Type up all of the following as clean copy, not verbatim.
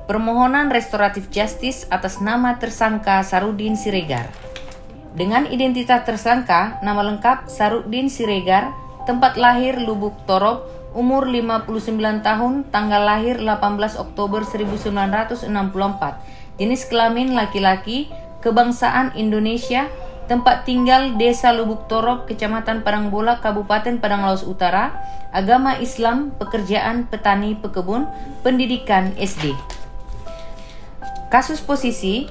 Permohonan restoratif justice atas nama tersangka Sarudin Siregar. Dengan identitas tersangka, nama lengkap Sarudin Siregar, tempat lahir Lubuk Torob, umur 59 tahun, tanggal lahir 18 Oktober 1964, jenis kelamin laki-laki, kebangsaan Indonesia, tempat tinggal Desa Lubuk Torob, Kecamatan Padangbola, Kabupaten Padang Laos Utara, agama Islam, pekerjaan petani pekebun, pendidikan SD. Kasus posisi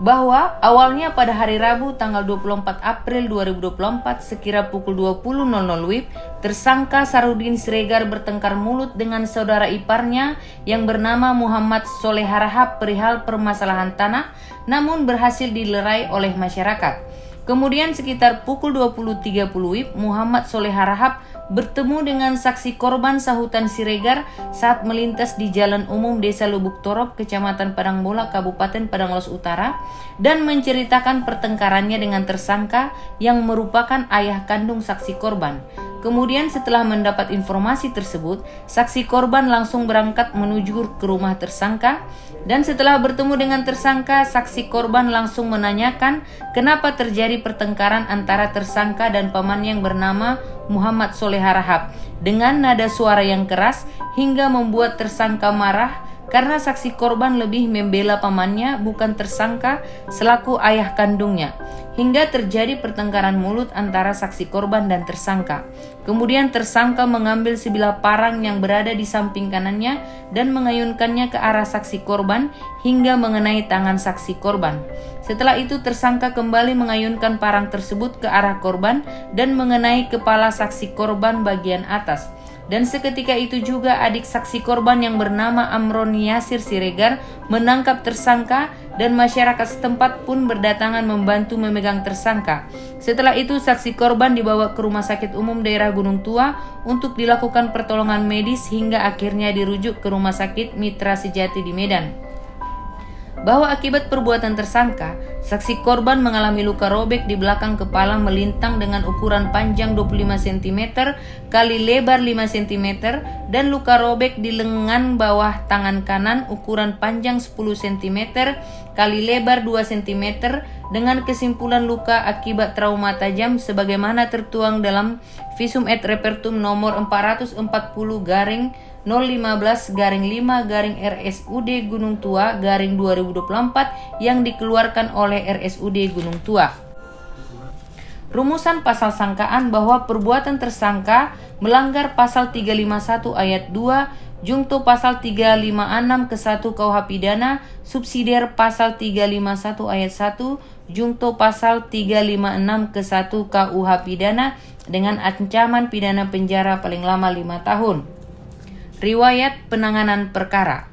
bahwa awalnya pada hari Rabu tanggal 24 April 2024 sekira pukul 20.00 WIB, tersangka Sarudin Siregar bertengkar mulut dengan saudara iparnya yang bernama Muhammad Soleh Harahap perihal permasalahan tanah, namun berhasil dilerai oleh masyarakat. Kemudian sekitar pukul 20.30 WIB, Muhammad Soleh Harahap bertemu dengan saksi korban sahutan Siregar saat melintas di Jalan Umum Desa Lubuk Torob, Kecamatan Padangbola, Kabupaten Padang Laos Utara, dan menceritakan pertengkarannya dengan tersangka yang merupakan ayah kandung saksi korban. Kemudian setelah mendapat informasi tersebut, saksi korban langsung berangkat menuju ke rumah tersangka, dan setelah bertemu dengan tersangka, saksi korban langsung menanyakan kenapa terjadi pertengkaran antara tersangka dan paman yang bernama Muhammad Soleh Harahap dengan nada suara yang keras hingga membuat tersangka marah karena saksi korban lebih membela pamannya bukan tersangka selaku ayah kandungnya, hingga terjadi pertengkaran mulut antara saksi korban dan tersangka. Kemudian tersangka mengambil sebilah parang yang berada di samping kanannya dan mengayunkannya ke arah saksi korban hingga mengenai tangan saksi korban. Setelah itu tersangka kembali mengayunkan parang tersebut ke arah korban dan mengenai kepala saksi korban bagian atas. Dan seketika itu juga adik saksi korban yang bernama Amron Yasir Siregar menangkap tersangka dan masyarakat setempat pun berdatangan membantu memegang tersangka. Setelah itu saksi korban dibawa ke Rumah Sakit Umum Daerah Gunung Tua untuk dilakukan pertolongan medis hingga akhirnya dirujuk ke Rumah Sakit Mitra Sejati di Medan. Bahwa akibat perbuatan tersangka, saksi korban mengalami luka robek di belakang kepala melintang dengan ukuran panjang 25 cm kali lebar 5 cm dan luka robek di lengan bawah tangan kanan ukuran panjang 10 cm kali lebar 2 cm dengan kesimpulan luka akibat trauma tajam sebagaimana tertuang dalam Visum et Repertum nomor 440-015-5-RSUD Gunung Tua -2024 yang dikeluarkan oleh RSUD Gunung Tua. Rumusan pasal sangkaan bahwa perbuatan tersangka melanggar pasal 351 ayat 2 Jungto pasal 356 ke 1 KUH pidana, subsidiar pasal 351 ayat 1 Jungto pasal 356 ke 1 KUH pidana dengan ancaman pidana penjara paling lama 5 tahun. Riwayat penanganan perkara.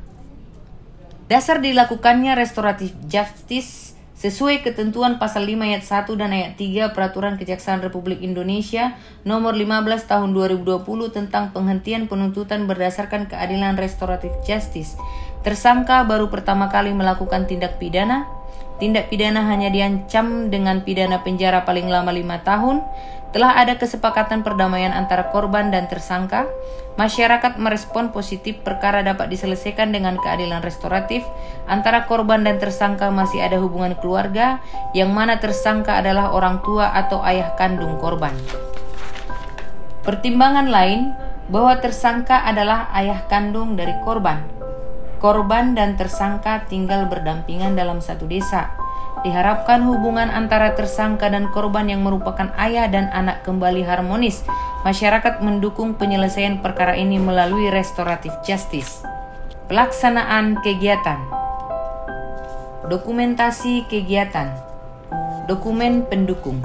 Dasar dilakukannya restoratif justice sesuai ketentuan pasal 5 ayat 1 dan ayat 3 Peraturan Kejaksaan Republik Indonesia nomor 15 tahun 2020 tentang penghentian penuntutan berdasarkan keadilan restoratif justice. Tersangka baru pertama kali melakukan tindak pidana. Tindak pidana hanya diancam dengan pidana penjara paling lama 5 tahun. Telah ada kesepakatan perdamaian antara korban dan tersangka. Masyarakat merespon positif perkara dapat diselesaikan dengan keadilan restoratif. Antara korban dan tersangka masih ada hubungan keluarga, yang mana tersangka adalah orang tua atau ayah kandung korban. Pertimbangan lain bahwa tersangka adalah ayah kandung dari korban. Korban dan tersangka tinggal berdampingan dalam satu desa. Diharapkan hubungan antara tersangka dan korban yang merupakan ayah dan anak kembali harmonis. Masyarakat mendukung penyelesaian perkara ini melalui restoratif justice. Pelaksanaan kegiatan. Dokumentasi kegiatan. Dokumen pendukung.